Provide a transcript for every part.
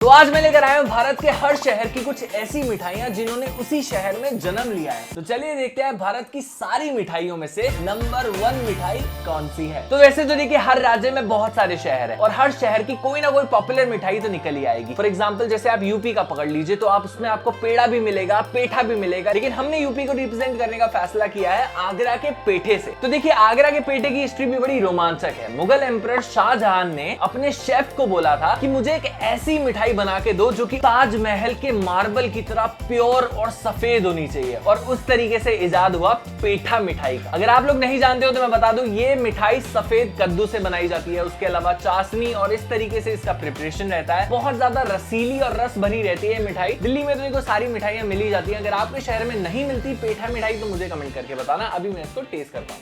तो आज मैं लेकर आया हूँ भारत के हर शहर की कुछ ऐसी मिठाइयाँ जिन्होंने उसी शहर में जन्म लिया है। तो चलिए देखते हैं भारत की सारी मिठाइयों में से नंबर 1 मिठाई कौन सी है। तो वैसे तो देखिए हर राज्य में बहुत सारे शहर है और हर शहर की कोई ना कोई पॉपुलर मिठाई तो निकल ही आएगी। फॉर एग्जाम्पल जैसे आप यूपी का पकड़ लीजिए तो आप उसमें आपको पेड़ा भी मिलेगा, पेठा भी मिलेगा, लेकिन हमने यूपी को रिप्रेजेंट करने का फैसला किया है आगरा के पेठे से। तो देखिए आगरा के पेठे की हिस्ट्री भी बड़ी रोमांचक है। मुगल एम्परर शाहजहां ने अपने शेफ को बोला था कि मुझे एक ऐसी मिठाई बना के दो जो कि ताजमहल के मार्बल की तरह प्योर और सफेद होनी चाहिए, और उस तरीके से इजाद हुआ पेठा मिठाई का। अगर आप लोग नहीं जानते हो तो मैं बता दूं, ये मिठाई सफेद कद्दू से बनाई जाती है। उसके अलावा चाशनी और इस तरीके से इसका प्रिपरेशन रहता है। बहुत ज्यादा रसीली और रस भरी रहती है मिठाई। दिल्ली में तो देखो सारी मिठाइयां मिल ही जाती है। अगर आपके शहर में नहीं मिलती पेठा मिठाई तो मुझे कमेंट करके बताना, अभी मैं इसको टेस्ट करता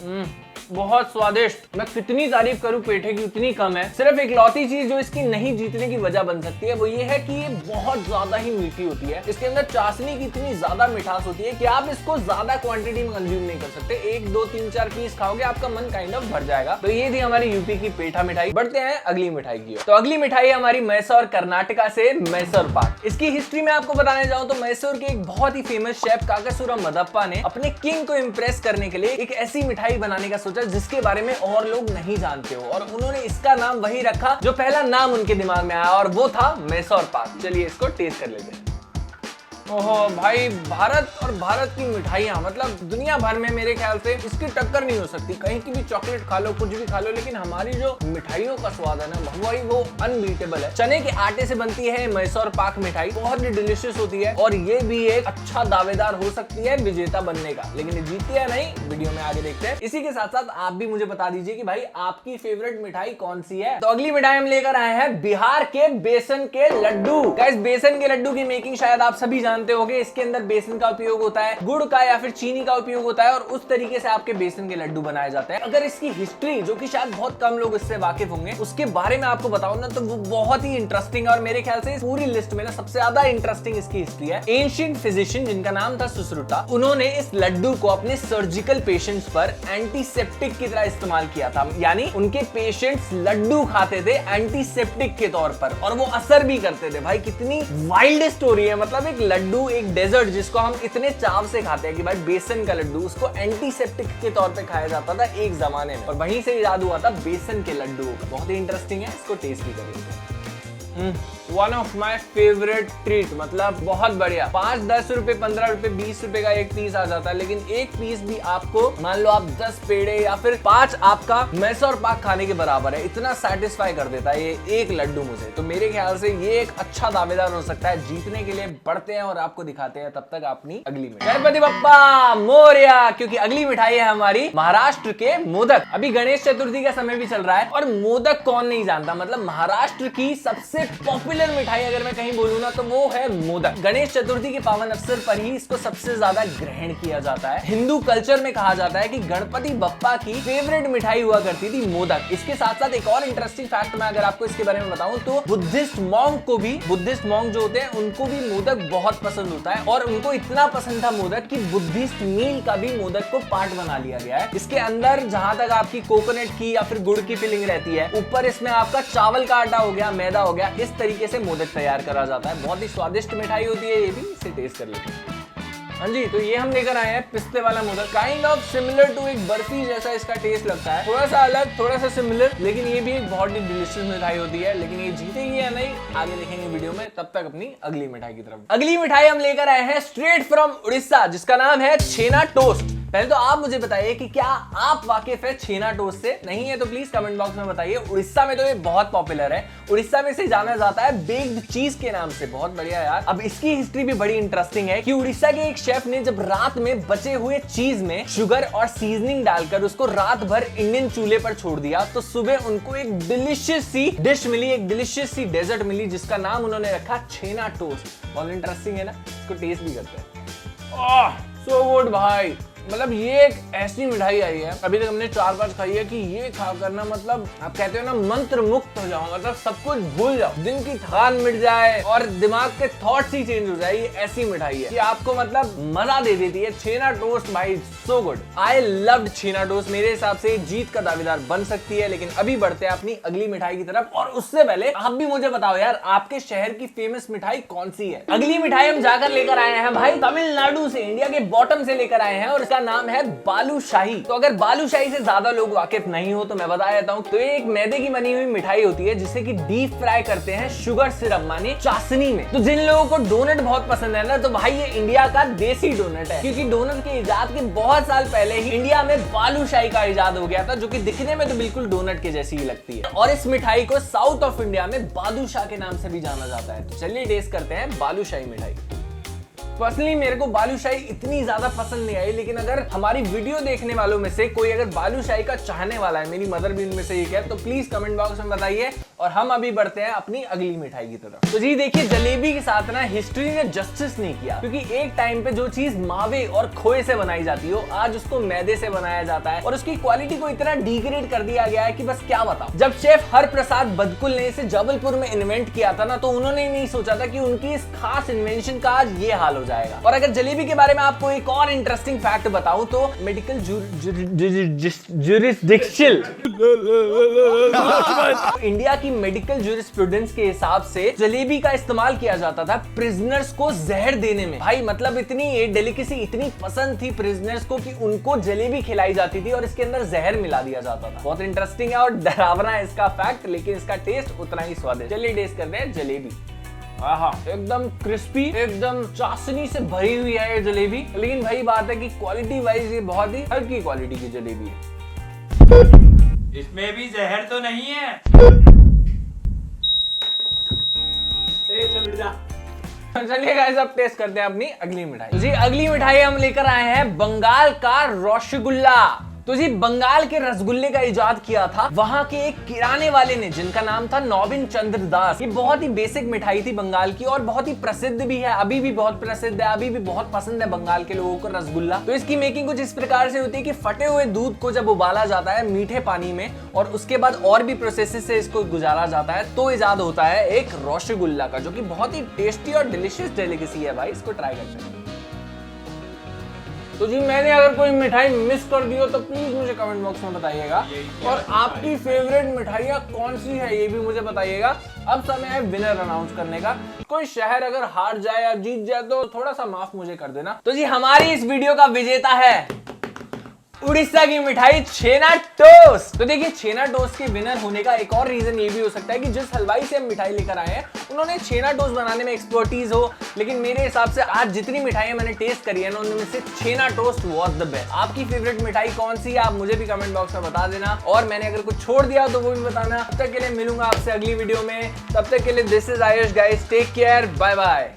हूँ। बहुत स्वादिष्ट। मैं कितनी तारीफ करूं पेठे की उतनी कम है। सिर्फ इकलौती चीज जो इसकी नहीं जीतने की वजह बन सकती है वो ये है कि ये बहुत ज्यादा ही मीठी होती है। इसके अंदर चाशनी की इतनी ज्यादा मिठास होती है कि आप इसको ज्यादा क्वांटिटी में कंज्यूम नहीं कर सकते। 1 2 3 4 पीस खाओगे आपका मन काइंड ऑफ भर जाएगा। तो ये थी हमारी यूपी की पेठा मिठाई। बढ़ते हैं अगली मिठाई की ओर। तो अगली मिठाई है हमारी मैसूर कर्नाटका से मैसूर पाक। इसकी हिस्ट्री में आपको बताने जाऊं तो मैसूर के एक बहुत ही फेमस शेफ काकासुरा मदप्पा ने अपने किंग को इम्प्रेस करने के लिए एक ऐसी मिठाई बनाने का सोचा जिसके बारे में और लोग नहीं जानते हो, और उन्होंने इसका नाम वही रखा जो पहला नाम उनके दिमाग में आया, और वो था मैसूर पाक। चलिए इसको टेस्ट कर लेते हैं। ओहो भाई, भारत और भारत की मिठाइयाँ मतलब दुनिया भर में मेरे ख्याल से इसकी टक्कर नहीं हो सकती। कहीं की भी चॉकलेट खा लो, कुछ भी खा लो, लेकिन हमारी जो मिठाइयों का स्वाद है ना वही वो अनबीटेबल है। चने के आटे से बनती है मैसूर पाक मिठाई, बहुत ही डिलीशियस होती है और ये भी एक अच्छा दावेदार हो सकती है विजेता बनने का, लेकिन ये जीती है नहीं, वीडियो में आगे देखते हैं। इसी के साथ साथ आप भी मुझे बता दीजिए कि भाई आपकी फेवरेट मिठाई कौन सी है। तो अगली मिठाई हम लेकर आए हैं बिहार के बेसन के लड्डू। गाइस बेसन के लड्डू की मेकिंग शायद आप सभी जानते होंगे। इसके अंदर बेसन का उपयोग होता है, गुड़ का या फिर चीनी का उपयोग होता है, और उस तरीके से आपके बेसन के लड्डू बनाए जाते हैं। अगर इसकी हिस्ट्री, जो कि शायद बहुत कम लोग इससे वाकिफ होंगे, उसके बारे में आपको बताऊं ना तो वो बहुत ही इंटरेस्टिंग है। और मेरे ख्याल से इस पूरी लिस्ट में ना सबसे ज्यादा इंटरेस्टिंग इसकी हिस्ट्री है। एंशिएंट फिजिशियन जिनका नाम था सुश्रुता, उन्होंने इस लड्डू को अपने सर्जिकल पेशेंट्स पर एंटीसेप्टिक की तरह इस्तेमाल किया था। यानी उनके पेशेंट्स लड्डू खाते थे एंटीसेप्टिक के तौर पर, और वो असर भी करते थे। भाई कितनी वाइल्ड स्टोरी है। मतलब एक लड्डू, एक डेजर्ट जिसको हम इतने चाव से खाते हैं कि भाई बेसन का लड्डू, उसको एंटीसेप्टिक के तौर पे खाया जाता था एक जमाने में, और वहीं से इजाद हुआ था बेसन के लड्डू का। बहुत ही इंटरेस्टिंग है, इसको टेस्ट भी करिए। One of my favourite treat. मतलब बहुत बढ़िया। 5 10 रुपए 15 रुपए 20 रुपए का एक पीस आ जाता है, लेकिन एक पीस भी आपको मान लो आप 10 पेड़े या फिर 5 आपका मैसूर पाक खाने के बराबर है। इतना सेटिस्फाई कर देता है ये एक लड्डू मुझे। तो मेरे ख्याल से ये एक अच्छा दावेदार हो सकता है जीतने के लिए। बढ़ते हैं और आपको दिखाते हैं तब तक अपनी अगली मिठाई। गणपति बप्पा मोरया, क्योंकि अगली मिठाई है हमारी महाराष्ट्र के मोदक। अभी गणेश चतुर्थी का समय भी चल रहा है और मोदक कौन नहीं जानता। मतलब महाराष्ट्र की सबसे पॉपुलर मिठाई अगर मैं कहीं बोलूं ना तो वो है मोदक। गणेश चतुर्थी के पावन अवसर पर ही इसको सबसे ज्यादा ग्रहण किया जाता है। हिंदू कल्चर में कहा जाता है कि गणपति बप्पा की फेवरेट मिठाई हुआ करती थी मोदक। इसके साथ साथ एक और इंटरेस्टिंग फैक्ट मैं अगर आपको इसके बारे में बताऊं तो बुद्धिस्ट मॉन्क जो होते हैं उनको भी मोदक बहुत पसंद होता है, और उनको इतना पसंद था मोदक कि बुद्धिस्ट मील का भी मोदक को पार्ट बना लिया गया है। इसके अंदर जहां तक आपकी कोकोनट की या फिर गुड़ की फिलिंग रहती है, ऊपर इसमें आपका चावल का आटा हो गया, मैदा हो गया, इस तरीके से मोदक तैयार करा जाता है। बहुत ही स्वादिष्ट मिठाई होती है ये भी, इसे टेस्ट कर लेते हैं। हाँ जी, तो ये हम लेकर आए हैं पिस्ते वाला modak. Kind of similar to एक बर्फी जैसा इसका टेस्ट लगता है, थोड़ा सा अलग, थोड़ा सा सिमिलर, लेकिन ये भी एक बहुत ही डिलीशियस मिठाई होती है। लेकिन ये जीतेगी या नहीं आगे देखेंगे वीडियो में। तब तक अपनी अगली मिठाई की तरफ। अगली मिठाई हम लेकर आए हैं स्ट्रेट फ्रॉम उड़ीसा, जिसका नाम है छेना टोस्ट। पहले तो आप मुझे बताइए कि क्या आप वाकिफ है छेना टोस्ट से? नहीं है तो प्लीज कमेंट बॉक्स में बताइए। उड़ीसा में तो ये बहुत पॉपुलर है। उड़ीसा में इसे जाना जाता है बेक्ड चीज के नाम से। बहुत बढ़िया यार। अब इसकी हिस्ट्री भी बड़ी इंटरेस्टिंग है कि उड़ीसा के एक शेफ ने जब रात में बचे हुए चीज में शुगर और सीजनिंग डालकर उसको रात भर इंडियन चूल्हे पर छोड़ दिया, तो सुबह उनको एक डिलीशियस सी डिश मिली, एक डिलीशियस सी डेजर्ट मिली, जिसका नाम उन्होंने रखा छेना टोस्ट। बहुत इंटरेस्टिंग है ना, इसको टेस्ट भी करते हैं। सो गुड भाई, मतलब ये एक ऐसी मिठाई आई है, अभी तक हमने 4-5 खाई है कि ये खा करना मतलब आप कहते हो ना मंत्र मुक्त हो जाओ, मतलब सब कुछ भूल जाओ, दिन की थकान मिट जाए और दिमाग के थॉट्स ही चेंज हो जाए। ये ऐसी मिठाई है कि आपको मतलब मजा दे देती है। छेना टोस्ट भाई so good, I loved chhena toast. मेरे हिसाब से जीत का दावेदार बन सकती है। लेकिन अभी बढ़ते हैं अपनी अगली मिठाई की तरफ, और उससे पहले आप भी मुझे बताओ यार, आपके शहर की फेमस मिठाई कौन सी है। अगली मिठाई हम जाकर लेकर आए हैं भाई तमिलनाडु से, इंडिया के बॉटम से लेकर आए हैं, और इसका नाम है बालूशाही। तो अगर बालूशाही से ज्यादा लोग वाकिफ नहीं हो तो मैं बता देता हूँ। तो ये एक मैदे की बनी हुई मिठाई होती है जिसे कि डीप फ्राई करते हैं शुगर सिरप माने चाशनी में। तो जिन लोगों को डोनट बहुत पसंद है ना, तो भाई ये इंडिया का देसी डोनट है, क्योंकि डोनट के इजाद के बहुत साल पहले ही इंडिया में बालूशाही का इजाद हो गया था, जो कि दिखने में तो बिल्कुल डोनट के जैसी ही लगती है। और इस मिठाई को साउथ ऑफ इंडिया में बालूशाह के नाम से भी जाना जाता है। तो चलिए टेस्ट करते हैं बालूशाही मिठाई। पर्सनली मेरे को बालूशाही इतनी ज्यादा पसंद नहीं आई, लेकिन अगर हमारी वीडियो देखने वालों में से कोई अगर बालूशाही का चाहने वाला है, मेरी मदर भी उनमें से एक है, तो प्लीज कमेंट बॉक्स में बताइए। और हम अभी बढ़ते हैं अपनी अगली मिठाई की तरफ। तो जी देखिए, जलेबी के साथ ना हिस्ट्री ने जस्टिस नहीं किया, क्योंकि एक टाइम पे जो चीज मावे और खोए से बनाई जाती हो, आज उसको मैदे से बनाया जाता है, और उसकी क्वालिटी को इतना डिग्रेड कर दिया गया है कि बस क्या बताऊं। जब शेफ हरप्रसाद बदकुल ने इसे जबलपुर में इन्वेंट किया था ना, तो उन्होंने नहीं सोचा था कि उनकी इस खास इन्वेंशन का आज ये हाल हो जाएगा। और अगर जलेबी के बारे में आपको एक और इंटरेस्टिंग फैक्ट बताऊं, तो मेडिकल जुरिस्डिक्शन इंडिया की मेडिकल ज्यूरिस्प्रूडेंस के हिसाब से जलेबी का इस्तेमाल किया जाता था प्रिजनर्स को जहर देने में। भाई मतलब इतनी ये डेलिकेसी इतनी पसंद थी प्रिजनर्स को कि उनको जलेबी खिलाई जाती थी और इसके अंदर जहर मिला दिया जाता था। बहुत इंटरेस्टिंग है और डरावना है इसका फैक्ट, लेकिन इसका टेस्ट उतना ही स्वादिष्ट। चलिए टेस्ट करते हैं जलेबी। आहा, एकदम क्रिस्पी, एकदम चाशनी से भरी हुई है ये जलेबी। लेकिन भाई बात है कि क्वालिटी वाइज ये बहुत ही हल्की क्वालिटी की जलेबी है। इसमें भी जहर तो नहीं है। चलिए गाइस, अब टेस्ट करते हैं अपनी अगली मिठाई। जी अगली मिठाई हम लेकर आए हैं बंगाल का रसगुल्ला। तो जी बंगाल के रसगुल्ले का इजाद किया था वहां के एक किराने वाले ने, जिनका नाम था नौबिन चंद्र दास। ये बहुत ही बेसिक मिठाई थी बंगाल की, और बहुत ही प्रसिद्ध भी है, अभी भी बहुत प्रसिद्ध है, अभी भी बहुत पसंद है बंगाल के लोगों को रसगुल्ला। तो इसकी मेकिंग कुछ इस प्रकार से होती है कि फटे हुए दूध को जब उबाला जाता है मीठे पानी में, और उसके बाद और भी प्रोसेस से इसको गुजारा जाता है, तो इजाद होता है एक रसगुल्ला का, जो कि बहुत ही टेस्टी और डिलिशियस डेलिकेसी है भाई। इसको ट्राई करते हैं। तो जी मैंने अगर कोई मिठाई मिस कर दी हो तो प्लीज मुझे कमेंट बॉक्स में बताइएगा, और आपकी फेवरेट मिठाइयाँ कौन सी है ये भी मुझे बताइएगा। अब समय है विनर अनाउंस करने का। कोई शहर अगर हार जाए या जीत जाए तो थोड़ा सा माफ मुझे कर देना। तो जी हमारी इस वीडियो का विजेता है उड़ीसा की मिठाई छेना टोस्ट। तो देखिए, छेना टोस्ट के विनर होने का एक और रीजन ये भी हो सकता है कि जिस हलवाई से हम मिठाई लेकर आए हैं उन्होंने छेना टोस्ट बनाने में एक्सपर्टीज हो, लेकिन मेरे हिसाब से आज जितनी मिठाइयां मैंने टेस्ट करी है ना, उनमें से छेना टोस्ट वाज द बेस्ट। आपकी फेवरेट मिठाई कौन सी है आप मुझे भी कमेंट बॉक्स में बता देना, और मैंने अगर कुछ छोड़ दिया तो वो भी बताना। तब तक के लिए मिलूंगा आपसे अगली वीडियो में, तब तक के लिए this is Ayush guys, take care, bye bye.